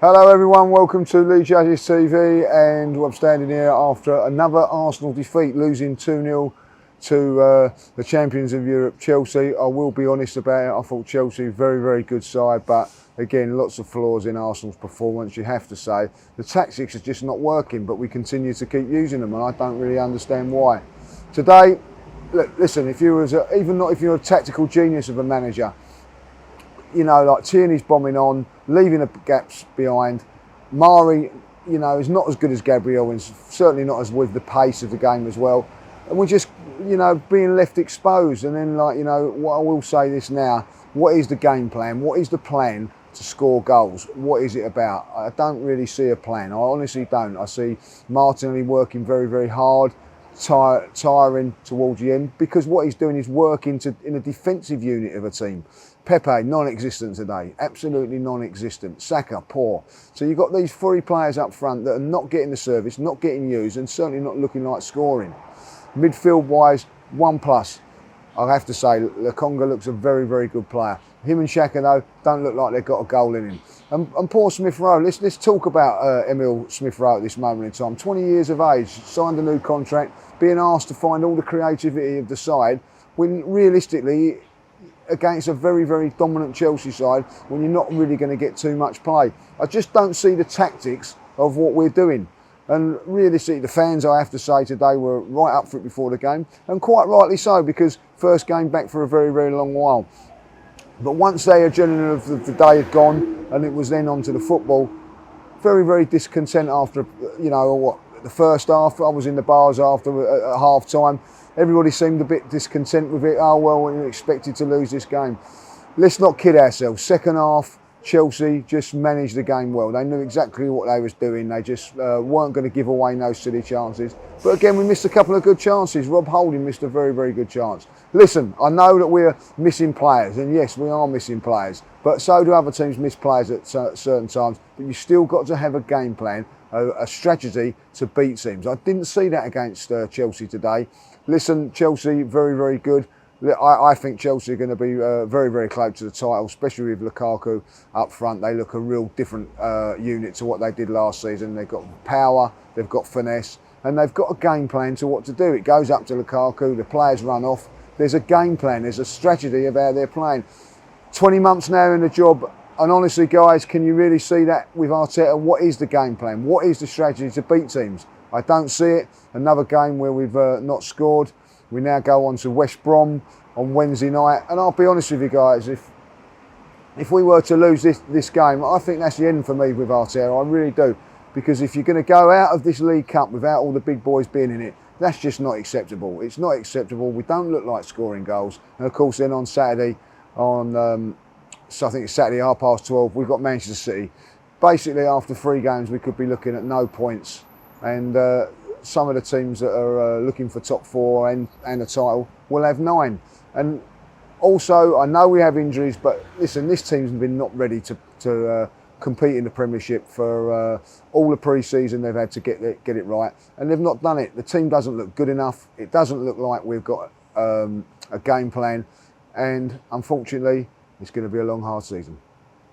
Hello everyone, welcome to Lee Judges TV, and I'm standing here after another Arsenal defeat, losing 2-0 to the champions of Europe, Chelsea. I will be honest about it, I thought Chelsea very good side, but again lots of flaws in Arsenal's performance, you have to say. The tactics are just not working, but we continue to keep using them and I don't really understand why. Today, look, listen, if you was even not if you're a tactical genius of a manager, you know, like Tierney's bombing on, leaving the gaps behind. Mari, you know, is not as good as Gabriel and certainly not as with the pace of the game as well. And we're just, you know, being left exposed. And then, like, you know, what I will say this now, what is the game plan? What is the plan to score goals? What is it about? I don't really see a plan. I honestly don't. I see Martinelli working very hard, tiring towards the end, because what he's doing is working in a defensive unit of a team. Pepe, non-existent today, absolutely non-existent. Saka, poor. So you've got these three players up front that are not getting the service, not getting used, and certainly not looking like scoring. Midfield-wise, 1+. I have to say, Lokonga looks a very good player. Him and Xhaka, though, don't look like they've got a goal in him. And poor Smith Rowe, let's talk about Emil Smith Rowe at this moment in time. 20 years of age, signed a new contract, being asked to find all the creativity of the side, when realistically, against a very dominant Chelsea side, when you're not really going to get too much play. I just don't see the tactics of what we're doing. And realistically, the fans, I have to say, today were right up for it before the game, and quite rightly so, because first game back for a very long while. But once the adrenaline of the day had gone, and it was then on to the football, very discontent after, you know, the first half. I was in the bars after at half time. Everybody seemed a bit discontent with it. Oh, well, we expected to lose this game. Let's not kid ourselves. Second half, Chelsea just managed the game well. They knew exactly what they was doing. They just weren't going to give away no silly chances. But again, we missed a couple of good chances. Rob Holding missed a very good chance. Listen, I know that we're missing players, and yes, we are missing players, but so do other teams miss players at certain times. But you've still got to have a game plan, a strategy to beat teams. I didn't see that against Chelsea today. Listen, Chelsea, very good. I think Chelsea are going to be very close to the title, especially with Lukaku up front. They look a real different unit to what they did last season. They've got power, they've got finesse, and they've got a game plan to what to do. It goes up to Lukaku, the players run off. There's a game plan, there's a strategy of how they're playing. 20 months now in the job, and honestly, guys, can you really see that with Arteta? What is the game plan? What is the strategy to beat teams? I don't see it. Another game where we've not scored. We now go on to West Brom on Wednesday night. And I'll be honest with you guys, if we were to lose this game, I think that's the end for me with Arteta. I really do. Because if you're going to go out of this League Cup without all the big boys being in it, that's just not acceptable. It's not acceptable. We don't look like scoring goals. And of course, then on Saturday, so I think it's Saturday, 12:30, we've got Manchester City. Basically, after 3 games, we could be looking at no points. And some of the teams that are looking for top 4 and a title will have 9. And also, I know we have injuries, but listen, this team's been not ready to compete in the Premiership for all the pre-season. They've had to get it right, and they've not done it. The team doesn't look good enough. It doesn't look like we've got a game plan, and unfortunately, it's going to be a long, hard season.